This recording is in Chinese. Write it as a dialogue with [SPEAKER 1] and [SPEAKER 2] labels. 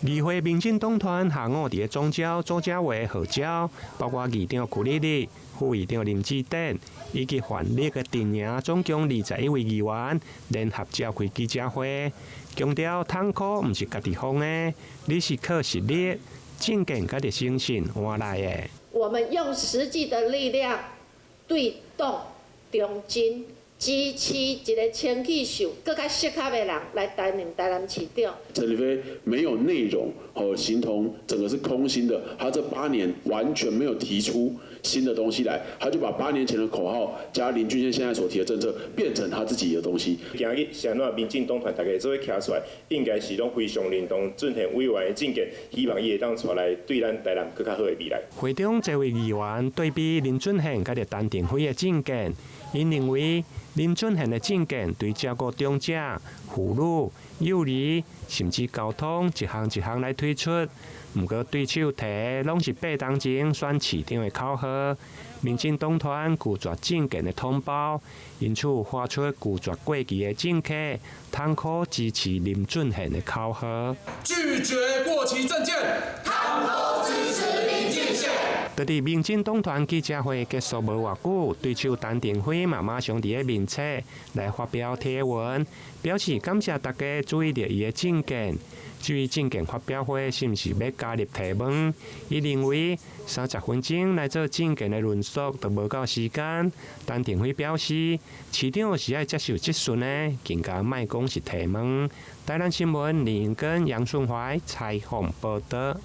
[SPEAKER 1] 議會民進黨團下午佇個總召朱家偉號召，包括議長顧立立、副議長林志典以及泛綠的陣營，總共21位議員聯合召開記者會，強調痛苦不是家己放的，你是靠實力、政見甲的誠信換來的。
[SPEAKER 2] 我們用實際的力量對動中金。支持一個清氣秀更加適合的人來擔任台南市長。
[SPEAKER 3] 陳立飛沒有內容，形同整個是空心的。他這8年完全沒有提出新的東西來，他就把8年前的口號加林俊憲現在所提的政策變成他自己的東西。
[SPEAKER 4] 今日像那民進黨團大家做徛出來，應該是攏非常認同俊憲委員的政見，希望伊會當出來對咱台南更加好的未來。
[SPEAKER 1] 會中這位議員對比林俊憲甲個陳亭妃的政見，因認為林俊憲的政見對照顧長者、婦女、幼兒，甚至交通一項一項來推出，不過對手提攏是8當前選市長的口號。民進黨團拒絕政見的通報，因此發出拒絕過期的政客，痛苦支持林俊憲的口號。
[SPEAKER 5] 拒絕過期政見，痛苦支持林俊憲。
[SPEAKER 1] 在民進黨團記者會結束無偌久，對手陳亭妃馬上佇個面冊來發表貼文，表示感謝大家注意到伊的政見。至於政見發表會是毋是要加入提問，伊認為30分鐘來做政見的論述都無夠時間。陳亭妃表示，市長是愛接受質詢的，更加莫講是提問。台南新聞林英根、楊順懷採訪報道。